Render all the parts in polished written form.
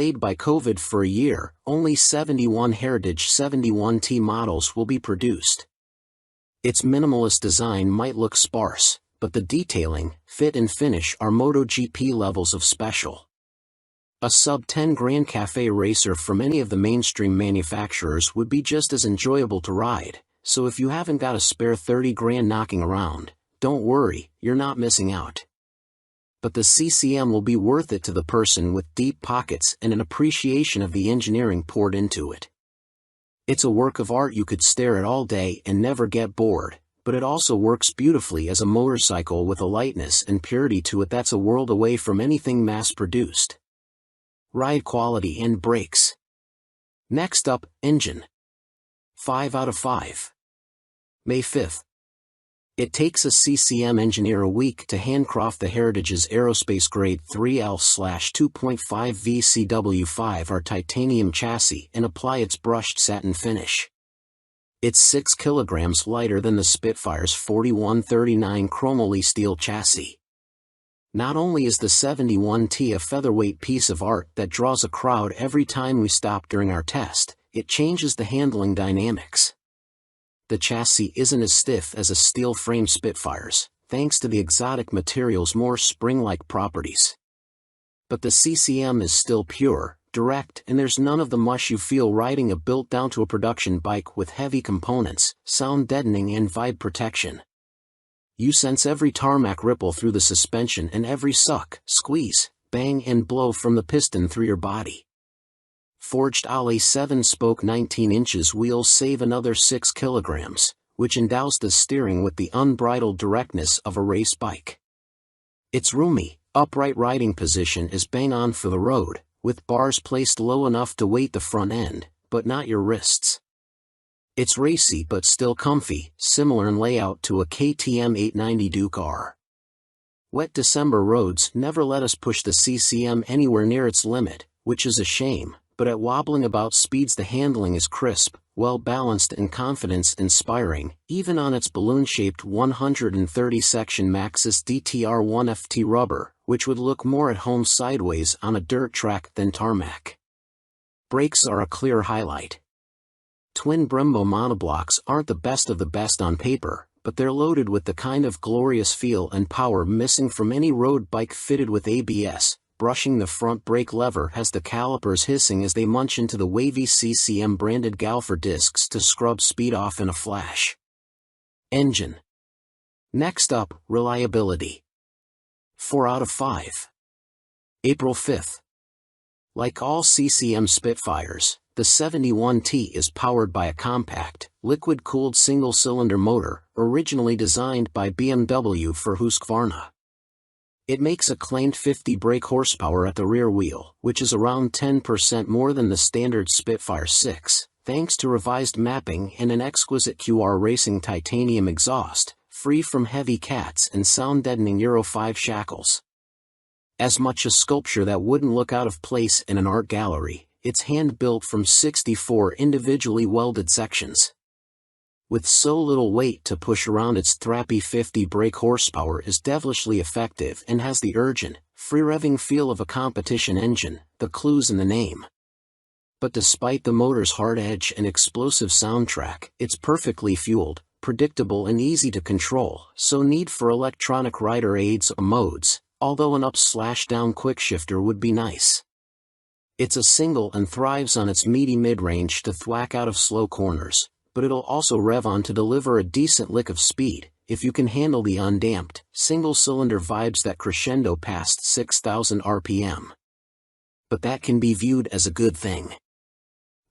Delayed by COVID for a year, only 71 Heritage 71T models will be produced. Its minimalist design might look sparse, but the detailing, fit and finish are MotoGP levels of special. A sub-10 Grand Cafe racer from any of the mainstream manufacturers would be just as enjoyable to ride, so if you haven't got a spare 30 grand knocking around, don't worry, you're not missing out. But the CCM will be worth it to the person with deep pockets and an appreciation of the engineering poured into it. It's a work of art you could stare at all day and never get bored, but it also works beautifully as a motorcycle with a lightness and purity to it that's a world away from anything mass-produced. Ride quality and brakes. Next up, engine. 5 out of 5. May 5th. It takes a CCM engineer a week to handcraft the Heritage's aerospace grade 3L/2.5 VCW5R titanium chassis and apply its brushed satin finish. It's 6 kilograms lighter than the Spitfire's 4139 chromoly steel chassis. Not only is the 71T a featherweight piece of art that draws a crowd every time we stop during our test, it changes the handling dynamics. The chassis isn't as stiff as a steel frame Spitfire's, thanks to the exotic material's more spring-like properties. But the CCM is still pure, direct, and there's none of the mush you feel riding a built-down to a production bike with heavy components, sound deadening and vibe protection. You sense every tarmac ripple through the suspension and every suck, squeeze, bang and blow from the piston through your body. Forged Ollie 7-spoke 19 inches wheels save another 6 kilograms, which endows the steering with the unbridled directness of a race bike. Its roomy, upright riding position is bang on for the road, with bars placed low enough to weight the front end, but not your wrists. It's racy but still comfy, similar in layout to a KTM 890 Duke R. Wet December roads never let us push the CCM anywhere near its limit, which is a shame, but at wobbling about speeds the handling is crisp, well-balanced and confidence-inspiring, even on its balloon-shaped 130-section Maxxis DTR1 FT rubber, which would look more at home sideways on a dirt track than tarmac. Brakes are a clear highlight. Twin Brembo monoblocks aren't the best of the best on paper, but they're loaded with the kind of glorious feel and power missing from any road bike fitted with ABS. Brushing the front brake lever has the calipers hissing as they munch into the wavy CCM branded Galfer discs to scrub speed off in a flash. Engine. Next up, reliability. 4 out of 5. April 5th. Like all CCM Spitfires, the 71T is powered by a compact, liquid-cooled single-cylinder motor, originally designed by BMW for Husqvarna. It makes a claimed 50 brake horsepower at the rear wheel, which is around 10% more than the standard Spitfire 6, thanks to revised mapping and an exquisite QR Racing titanium exhaust, free from heavy cats and sound-deadening Euro 5 shackles. As much a sculpture that wouldn't look out of place in an art gallery, it's hand-built from 64 individually welded sections. With so little weight to push around, its thrappy 50 brake horsepower is devilishly effective and has the urgent, free-revving feel of a competition engine, the clue's in the name. But despite the motor's hard edge and explosive soundtrack, it's perfectly fueled, predictable and easy to control, so need for electronic rider aids or modes, although an up/down quickshifter would be nice. It's a single and thrives on its meaty mid-range to thwack out of slow corners, but it'll also rev on to deliver a decent lick of speed, if you can handle the undamped, single-cylinder vibes that crescendo past 6,000 RPM. But that can be viewed as a good thing.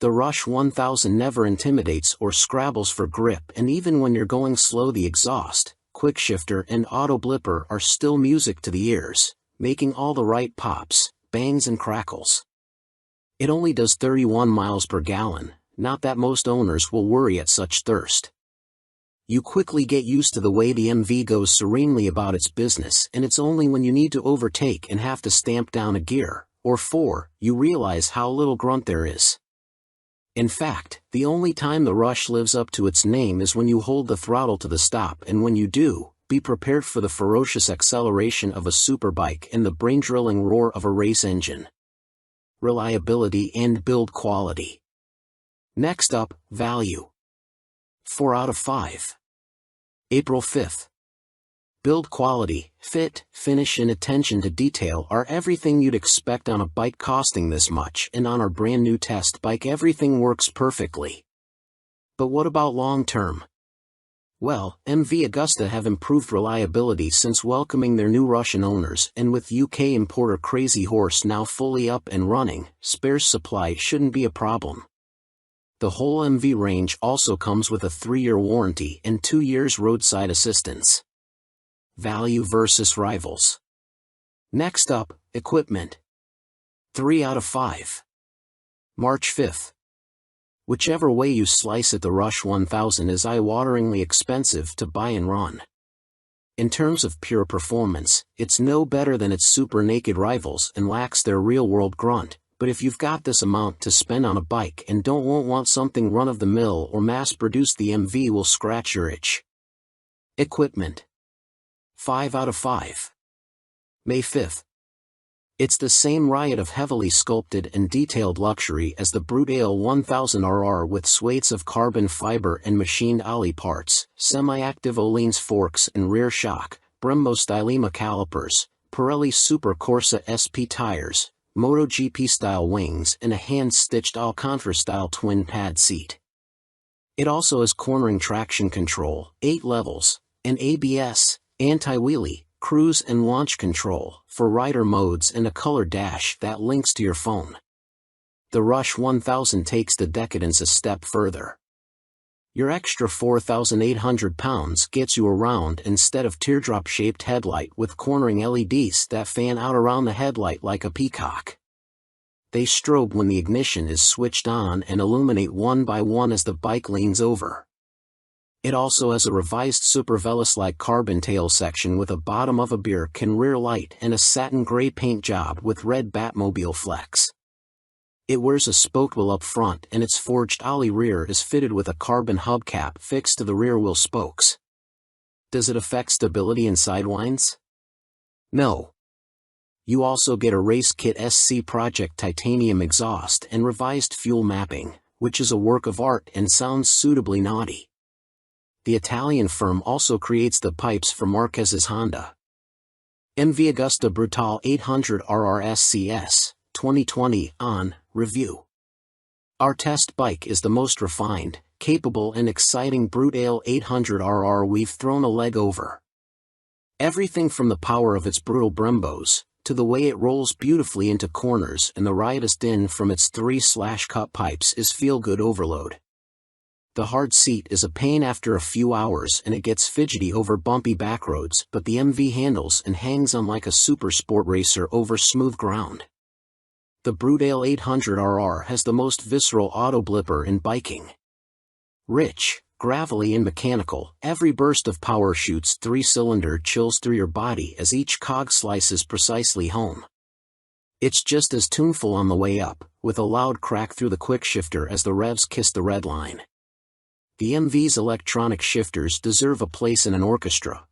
The Rush 1000 never intimidates or scrabbles for grip, and even when you're going slow, the exhaust, quickshifter and auto blipper are still music to the ears, making all the right pops, bangs and crackles. It only does 31 miles per gallon, not that most owners will worry at such thirst. You quickly get used to the way the MV goes serenely about its business, and it's only when you need to overtake and have to stamp down a gear, or 4, you realize how little grunt there is. In fact, the only time the Rush lives up to its name is when you hold the throttle to the stop, and when you do, be prepared for the ferocious acceleration of a superbike and the brain-drilling roar of a race engine. reliability and build quality. Next up, value. 4 out of 5. April 5th. Build quality, fit, finish and attention to detail are everything you'd expect on a bike costing this much, and on our brand new test bike everything works perfectly. But what about long term? Well, MV Agusta have improved reliability since welcoming their new Russian owners, and with UK importer Crazy Horse now fully up and running, spares supply shouldn't be a problem. The whole MV range also comes with a 3-year warranty and 2 years roadside assistance. Value versus rivals. Next up, equipment. 3 out of 5. March 5th. Whichever way you slice it, the Rush 1000 is eye-wateringly expensive to buy and run. In terms of pure performance, it's no better than its super naked rivals and lacks their real-world grunt, but if you've got this amount to spend on a bike and don't want something run-of-the-mill or mass-produced, the MV will scratch your itch. Equipment. 5 out of 5. May 5th. It's the same riot of heavily sculpted and detailed luxury as the Brutale 1000RR with swathes of carbon fiber and machined ollie parts, semi-active Öhlins forks and rear shock, Brembo Stylema calipers, Pirelli Super Corsa SP tires, MotoGP-style wings and a hand-stitched Alcantara-style twin-pad seat. It also has cornering traction control, 8 levels, and ABS, anti-wheelie, cruise and launch control for rider modes, and a color dash that links to your phone. The Rush 1000 takes the decadence a step further. Your extra 4,800 pounds gets you a round instead of teardrop-shaped headlight with cornering LEDs that fan out around the headlight like a peacock. They strobe when the ignition is switched on and illuminate one by one as the bike leans over. It also has a revised Super Veloce-like carbon tail section with a bottom of a beer can rear light and a satin gray paint job with red Batmobile flex. It wears a spoked wheel up front, and its forged ollie rear is fitted with a carbon hubcap fixed to the rear wheel spokes. Does it affect stability and sidewinds? No. You also get a Race Kit SC Project titanium exhaust and revised fuel mapping, which is a work of art and sounds suitably naughty. The Italian firm also creates the pipes for Marquez's Honda. MV Agusta Brutale 800 RRSCS, 2020, on review. Our test bike is the most refined, capable and exciting Brutale 800 RR we've thrown a leg over. Everything from the power of its brutal Brembos, to the way it rolls beautifully into corners and the riotous din from its 3/cut pipes is feel-good overload. The hard seat is a pain after a few hours and it gets fidgety over bumpy backroads, but the MV handles and hangs on like a super sport racer over smooth ground. The Brutale 800 RR has the most visceral auto blipper in biking. Rich, gravelly and mechanical, every burst of power shoots 3-cylinder chills through your body as each cog slices precisely home. It's just as tuneful on the way up, with a loud crack through the quick shifter as the revs kiss the red line. The MV's electronic shifters deserve a place in an orchestra,